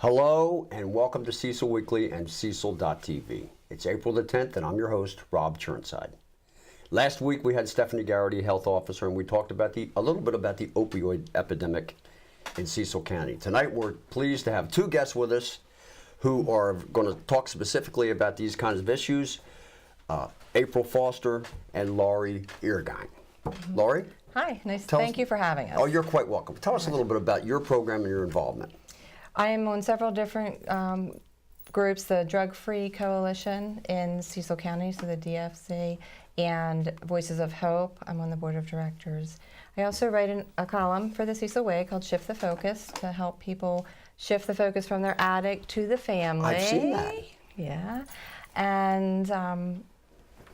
Hello and welcome to Cecil Weekly and Cecil.tv. It's April the 10th and I'm your host, Rob Churnside. Last week we had Stephanie Garrity, health officer, and we talked about a little bit about the opioid epidemic in Cecil County. Tonight we're pleased to have two guests with us who are going to talk specifically about these kinds of issues, April Foster and Laurie Irrgang. Laurie? Hi, thank you for having us. Oh, you're quite welcome. Tell us a little bit about your program and your involvement. I am on several different groups, the Drug Free Coalition in Cecil County, so the DFC, and Voices of Hope. I'm on the board of directors. I also write a column for the Cecil Way called Shift the Focus to help people shift the focus from their addict to the family. I've seen that. Yeah. And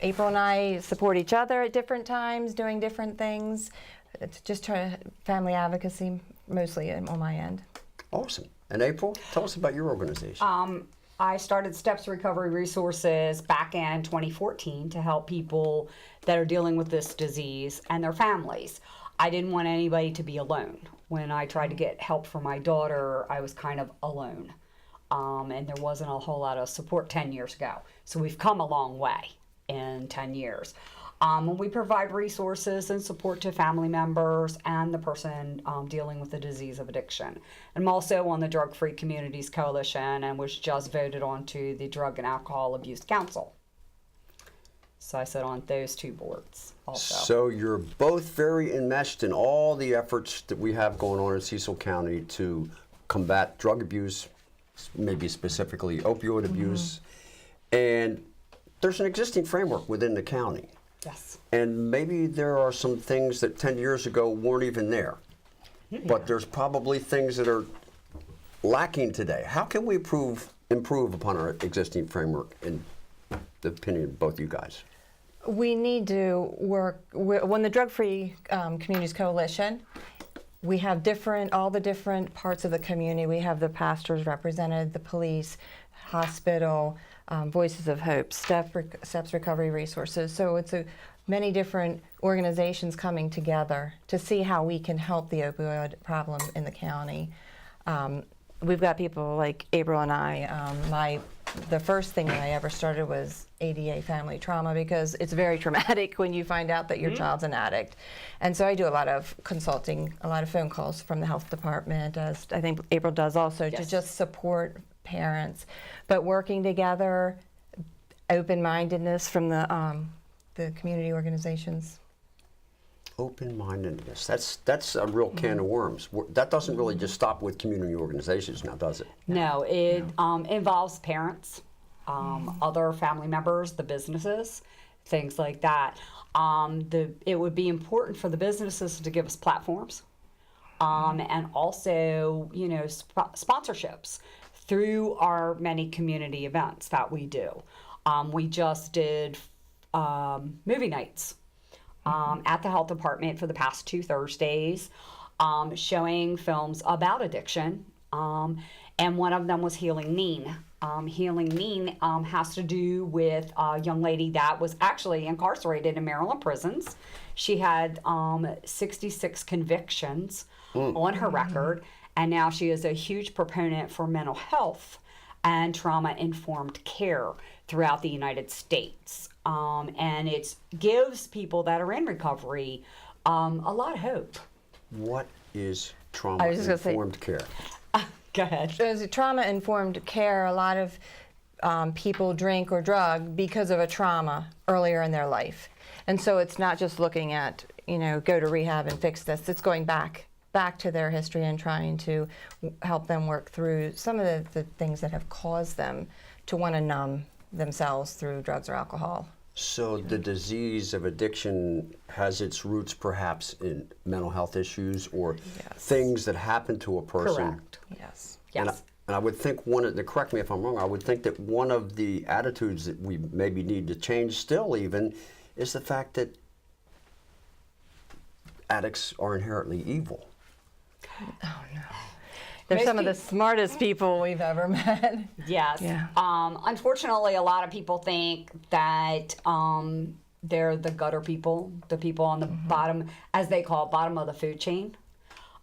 April and I support each other at different times, doing different things. It's just family advocacy, mostly on my end. Awesome. And April, tell us about your organization. I started Steps Recovery Resources back in 2014 to help people that are dealing with this disease and their families. I didn't want anybody to be alone. When I tried to get help for my daughter, I was kind of alone. And there wasn't a whole lot of support 10 years ago. So we've come a long way in 10 years. We provide resources and support to family members and the person dealing with the disease of addiction. I'm also on the Drug Free Communities Coalition and was just voted onto the Drug and Alcohol Abuse Council. So I sit on those two boards also. So you're both very enmeshed in all the efforts that we have going on in Cecil County to combat drug abuse, maybe specifically opioid abuse. And there's an existing framework within the county. Yes. And maybe there are some things that 10 years ago weren't even there. But there's probably things that are lacking today. How can we improve upon our existing framework, in the opinion of both you guys? We need to work, when the Drug Free Communities Coalition, we have all the different parts of the community. We have the pastors represented, the police, hospital, Voices of Hope, Steps Recovery Resources. So it's many different organizations coming together to see how we can help the opioid problem in the county. We've got people like April and I. The first thing that I ever started was ADA family trauma, because it's very traumatic when you find out that your child's an addict. And so I do a lot of consulting, a lot of phone calls from the health department, as I think April does also, to just support parents. But working together, open-mindedness from the community organizations. Open-mindedness. That's a real can of worms. That doesn't really just stop with community organizations now, does it? No, it involves parents, other family members, the businesses, things like that. It would be important for the businesses to give us platforms, and also, sponsorships through our many community events that we do. We just did movie nights at the health department for the past 2 Thursdays, showing films about addiction, and one of them was Healing Neen. Healing Neen has to do with a young lady that was actually incarcerated in Maryland prisons. She had 66 convictions on her record, and now she is a huge proponent for mental health and trauma-informed care throughout the United States. And it gives people that are in recovery a lot of hope. What is trauma-informed care? Go ahead. As trauma-informed care, a lot of people drink or drug because of a trauma earlier in their life. And so it's not just looking at, go to rehab and fix this. It's going back to their history and trying to help them work through some of the things that have caused them to want to numb themselves through drugs or alcohol. So the disease of addiction has its roots perhaps in mental health issues or things that happen to a person. Correct. Yes. Yes. And I would think correct me if I'm wrong, I would think that one of the attitudes that we maybe need to change still even is the fact that addicts are inherently evil. Oh no. They're some of the smartest people we've ever met. Yes. Yeah. Unfortunately, a lot of people think that they're the gutter people, the people on the bottom, as they call it, bottom of the food chain.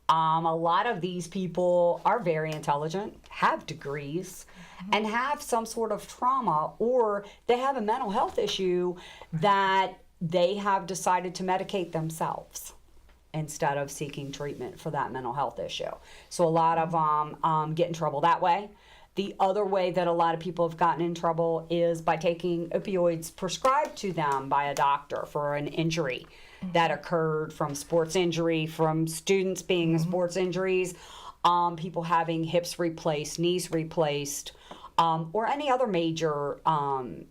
A lot of these people are very intelligent, have degrees, and have some sort of trauma, or they have a mental health issue that they have decided to medicate themselves instead of seeking treatment for that mental health issue. So a lot of them get in trouble that way. The other way that a lot of people have gotten in trouble is by taking opioids prescribed to them by a doctor for an injury that occurred from sports injury, from students being in sports injuries, people having hips replaced, knees replaced, or any other major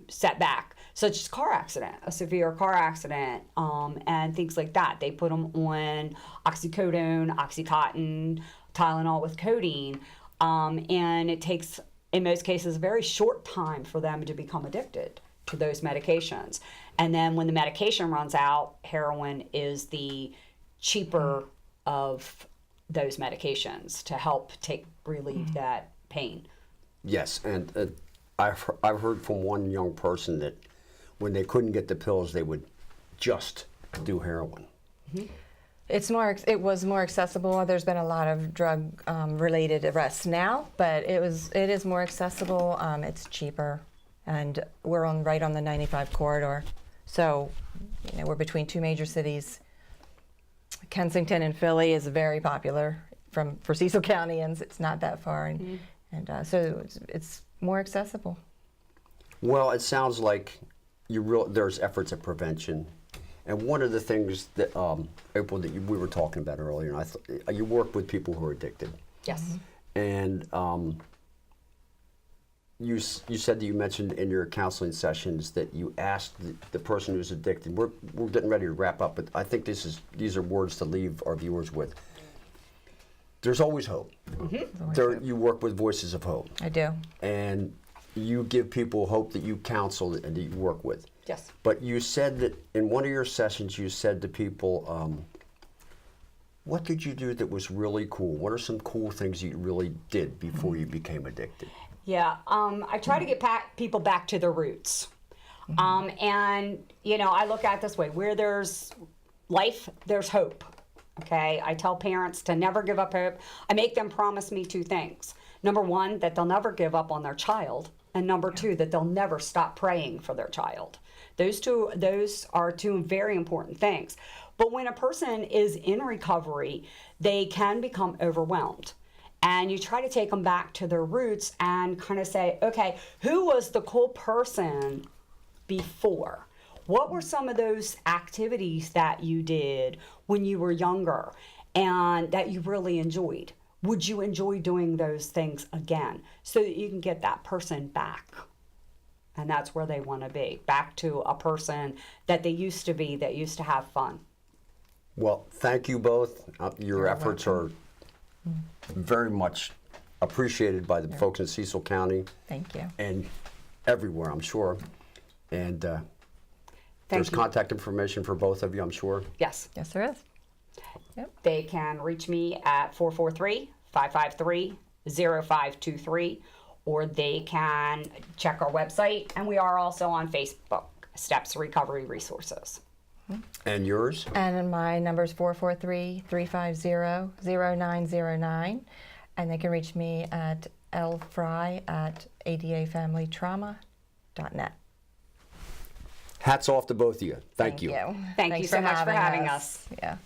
setback, such as car accident, a severe car accident, and things like that. They put them on oxycodone, Oxycontin, Tylenol with codeine, and it takes, in most cases, a very short time for them to become addicted to those medications. And then when the medication runs out, heroin is the cheaper of those medications to help relieve that pain. Yes, and I've heard from one young person that when they couldn't get the pills, they would just do heroin. It was more accessible. There's been a lot of drug related arrests now, but it is more accessible. It's cheaper, and we're right on the 95 corridor. So, we're between two major cities. Kensington and Philly is very popular for Cecil Countyans. It's not that far, and so it's more accessible. Well, it sounds like there's efforts at prevention. And one of the things that, April, that we were talking about earlier, and you work with people who are addicted. Yes. And you said that you mentioned in your counseling sessions that you asked the person who's addicted. We're getting ready to wrap up, but I think these are words to leave our viewers with. There's always hope. You work with Voices of Hope. I do. And you give people hope that you counsel and that you work with. Yes. But you said that in one of your sessions, you said to people, what did you do that was really cool? What are some cool things you really did before you became addicted? Yeah, I try to get people back to their roots. And, I look at it this way, where there's life, there's hope. Okay, I tell parents to never give up hope. I make them promise me two things. Number one, that they'll never give up on their child. And number two, that they'll never stop praying for their child. Those are two very important things. But when a person is in recovery, they can become overwhelmed. And you try to take them back to their roots and kind of say, okay, who was the cool person before? What were some of those activities that you did when you were younger and that you really enjoyed? Would you enjoy doing those things again so that you can get that person back? And that's where they want to be, back to a person that they used to be, that used to have fun. Well, thank you both. Your efforts are very much appreciated by the folks in Cecil County. Thank you. And everywhere, I'm sure. And there's contact information for both of you, I'm sure. Yes. Yes, there is. Yep. They can reach me at 443-553-0523, or they can check our website, and we are also on Facebook, Steps Recovery Resources. And yours? And my number is 443-350-0909, and they can reach me at lfry@adafamilytrauma.net. Hats off to both of you. Thank you. Thank you so much for having us. Yeah.